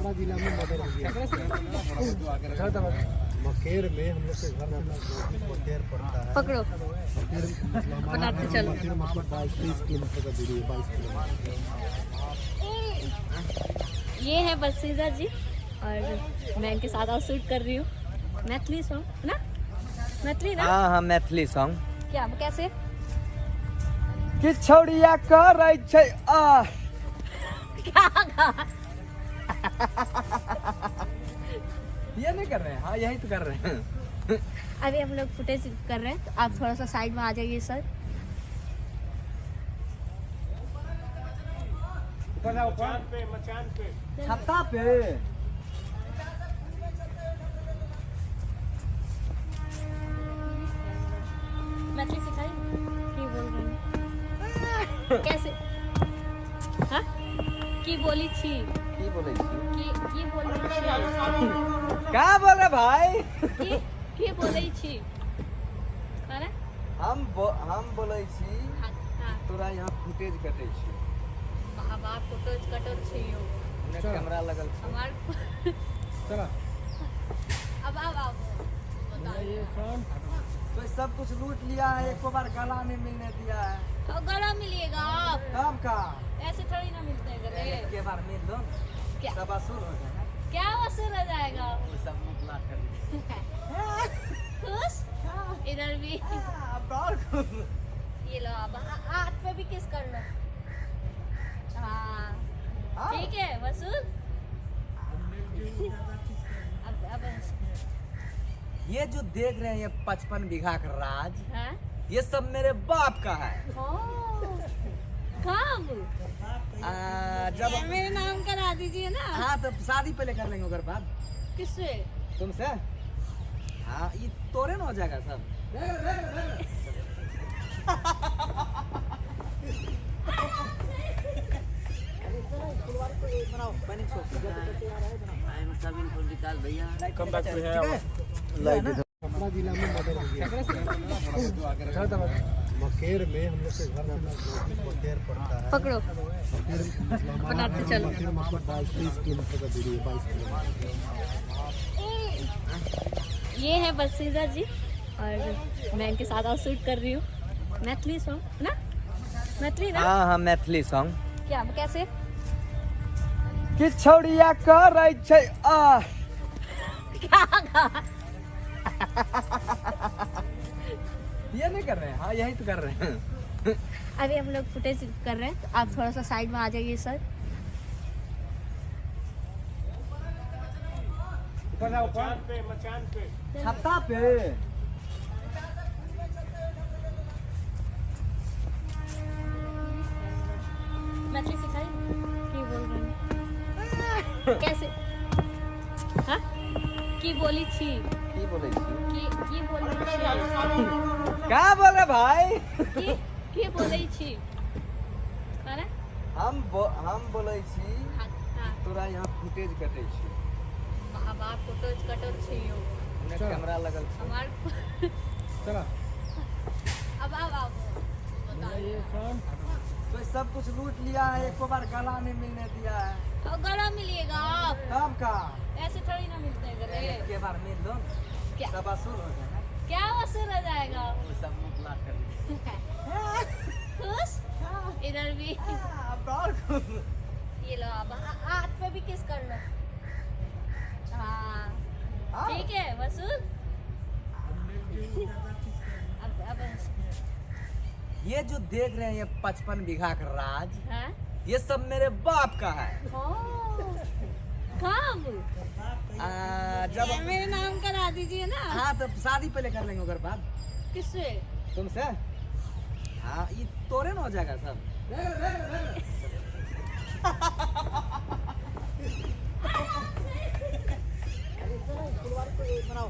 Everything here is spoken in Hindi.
छपरा जिला में मर्डर हो गया। मकेर में हम लोग के घर में मकेर पड़ता है। पकड़ो मकेर बनाते चलो। मकेर मतलब 22-23 किलोमीटर का दूरी है, 22 किलोमीटर। ये है बसीदा जी और मैं इनके साथ और शूट कर रही हूँ। मैथिली सॉन्ग ना, मैथिली ना। हाँ मैथिली सॉन्ग। क्या कैसे कि छौड़िया करे छै आ क्या ये नहीं कर रहे हैं। हाँ यही तो कर रहे हैं। अभी हम लोग फुटेज कर रहे हैं, तो आप थोड़ा सा साइड में आ जाइए सर। छत्ता पे मैथिली सिखाई की बोल रही हूँ कैसे हाँ की बोली छी की बोले छी? की बोली छी क्या बोल रहे भाई? की बोले छी अरे हम बोले छी हाँ हाँ तोरा यहाँ फुटेज कटे छी। हमार फोटो कटल छी कैमरा लगल छै। हमार चला अब तो सब कुछ लूट लिया है, एक बार गला नहीं मिलने दिया है। तो गला मिलिएगा आप, तब का ऐसे थोड़ी ना मिलते हैं गले। एक के बार मिल दो क्या सब वसूल हो जाएगा। क्या वसूल हो जाएगा? वो सब मुखला कर खुश इधर भी ये लो, अब हाथ पे भी किस कर लो। हाँ ठीक है वसूल। अब ये जो देख रहे हैं ये 55 बीघा का राज, हाँ ये सब मेरे बाप का है। कब जब मेरे नाम करा दीजिए ना। हाँ तो शादी पहले कर लेंगे उधर बाद किससे? तुमसे। हाँ ये तोरे ना हो जाएगा सब। छपरा जिला में मर्डर हो गया। मकेर में हम लोग के घर में मकेर पड़ता है। पकड़ो मकेर बनाते चलो। मकेर मतलब 22-23 किलोमीटर का दूरी है, 22 किलोमीटर। ये है बसीदा जी और मैं इनके साथ और शूट कर रही हूँ। मैथिली सॉन्ग ना, मैथिली ना। हाँ मैथिली सॉन्ग। क्या कैसे कि छौड़िया करे छै आ क्या ये नहीं कर रहे हैं। हाँ यही तो कर रहे हैं। अभी हम लोग फुटेज कर रहे हैं, तो आप थोड़ा सा साइड में आ जाइए सर। छत्ता पे मैथिली सिखाई की बोल रही हूँ कैसे हाँ की बोली छी की बोले छी? की बोली छी क्या बोल रहे भाई? की बोले छी अरे हम बोले छी हाँ हाँ तोरा यहाँ फुटेज कटे छी। हमार फोटो कटल छी कैमरा लगल छै। हमार चला अब तो सब कुछ लूट लिया है, एक बार गला नहीं मिलने दिया है। तो गला मिलिएगा आप, तब का ऐसे थोड़ी ना मिलते हैं गले। एक के बार मिल दो क्या सब वसूल हो जाएगा। क्या वसूल हो जाएगा? वो सब मुखला कर खुश इधर भी ये लो, अब हाथ पे भी किस कर लो। हाँ ठीक है वसूल। अब ये जो देख रहे हैं ये 55 बीघा का राज, हाँ ये सब मेरे बाप का है। कब जब मेरे नाम करा दीजिए ना। हाँ तो शादी पहले कर लेंगे उधर बाद किससे? तुमसे। हाँ ये तोरे ना हो जाएगा सब। बनाओ